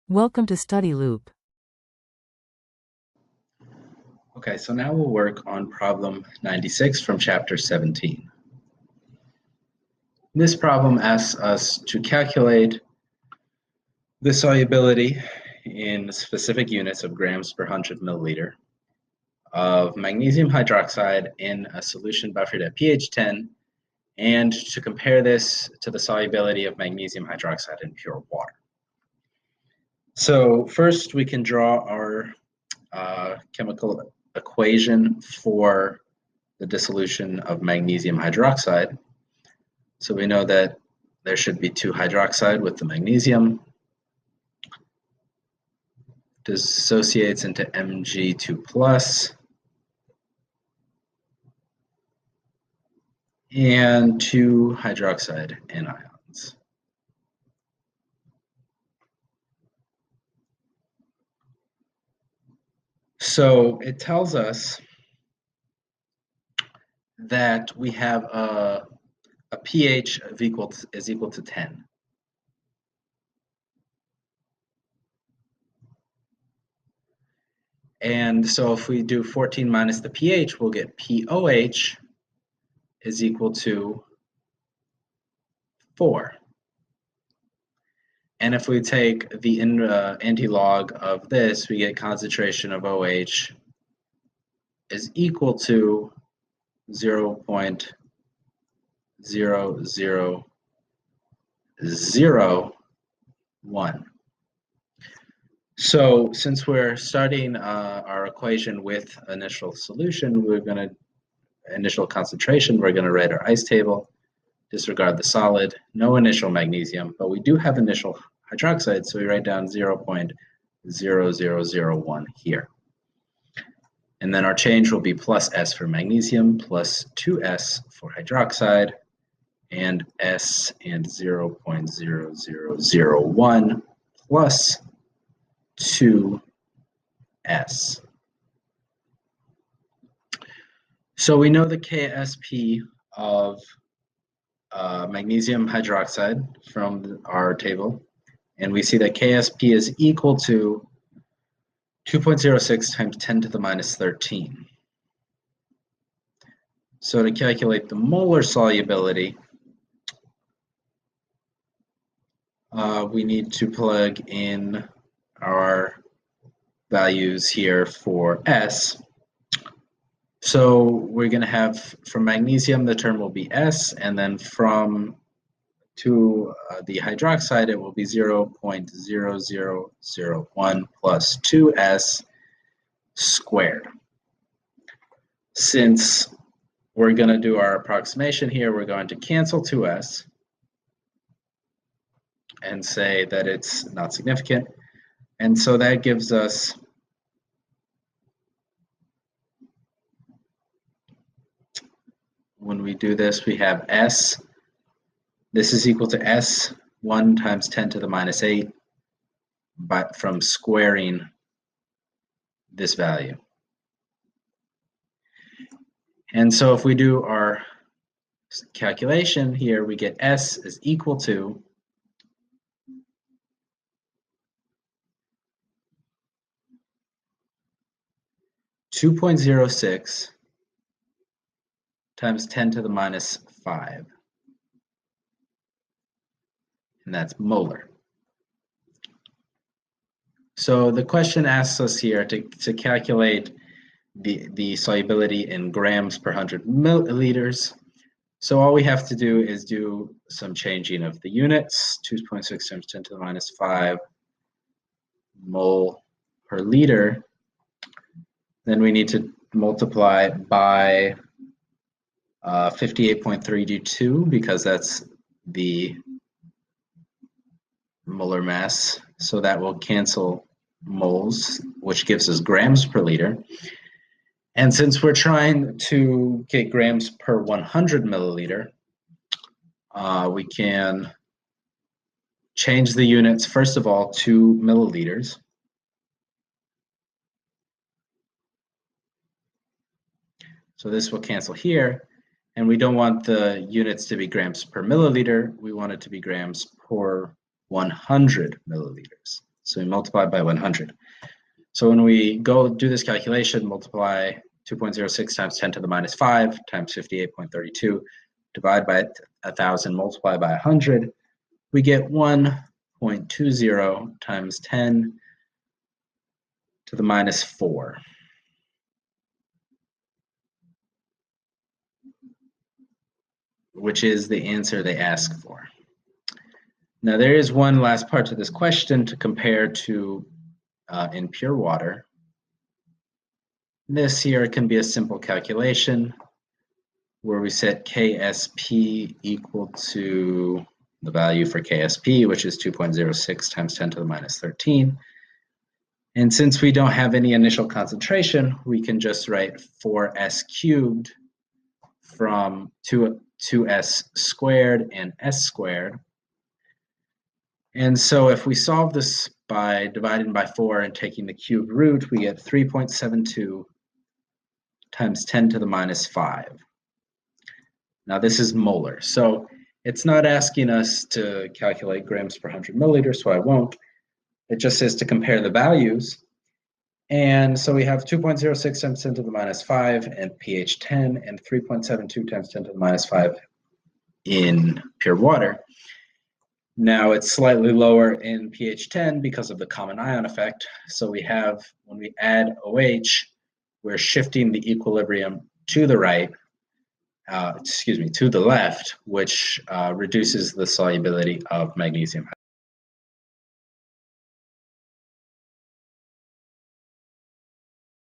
Welcome to Study Loop. Okay, so now we'll work on problem 96 from chapter 17. This problem asks us to calculate the solubility in specific units of grams per 100 milliliter of magnesium hydroxide in a solution buffered at pH 10, and to compare this to the solubility of magnesium hydroxide in pure water. So first we can draw our chemical equation for the dissolution of magnesium hydroxide. So we know that there should be 2 hydroxide with the magnesium. Dissociates into Mg2 plus and 2 hydroxide anions. So it tells us that we have a pH is equal to 10. And so if we do 14 minus the pH, we'll get POH is equal to 4. And if we take the antilog of this, we get concentration of OH is equal to 0.0001. So since we're starting our equation with initial solution, initial concentration, we're going to write our ice table, disregard the solid, no initial magnesium, but we do have initial hydroxide, so we write down 0.0001 here. And then our change will be plus S for magnesium, plus 2S for hydroxide, and S and 0.0001 plus 2S. So we know the KSP of magnesium hydroxide from our table, and we see that KSP is equal to 2.06 times 10 to the minus 13. So to calculate the molar solubility, we need to plug in our values here for S. So we're going to have, from magnesium, the term will be S, and then from the hydroxide, it will be 0.0001 plus 2S squared. Since we're going to do our approximation here, we're going to cancel 2S and say that it's not significant. And so that gives us when we do this, we have S. This is equal to S 1 times 10 to the minus 8, but from squaring this value. And so if we do our calculation here, we get S is equal to 2.06 times 10 to the minus 5. And that's molar. So the question asks us here to calculate the solubility in grams per 100 milliliters. So all we have to do is do some changing of the units, 2.6 times 10 to the minus 5 mole per liter. Then we need to multiply by 58.322 because that's the molar mass. So that will cancel moles, which gives us grams per liter. And since we're trying to get grams per 100 milliliter, we can change the units, first of all, to milliliters. So this will cancel here. And we don't want the units to be grams per milliliter. We want it to be grams per 100 milliliters. So we multiply by 100. So when we go do this calculation, multiply 2.06 times 10 to the minus 5 times 58.32, divide by 1,000, multiply by 100, we get 1.20 times 10 to the minus 4. Which is the answer they ask for. Now there is one last part to this question to compare to in pure water. This here can be a simple calculation where we set KSP equal to the value for KSP, which is 2.06 times 10 to the minus 13. And since we don't have any initial concentration, we can just write 4s cubed from 2s squared and s squared. And so if we solve this by dividing by 4 and taking the cube root, we get 3.72 times 10 to the minus 5. Now this is molar, so it's not asking us to calculate grams per 100 milliliters, so I won't. It just says to compare the values. And so we have 2.06 times 10 to the minus 5 and pH 10 and 3.72 times 10 to the minus 5 in pure water. Now it's slightly lower in pH 10 because of the common ion effect. So we have, when we add OH, we're shifting the equilibrium to the right, to the left, which reduces the solubility of magnesium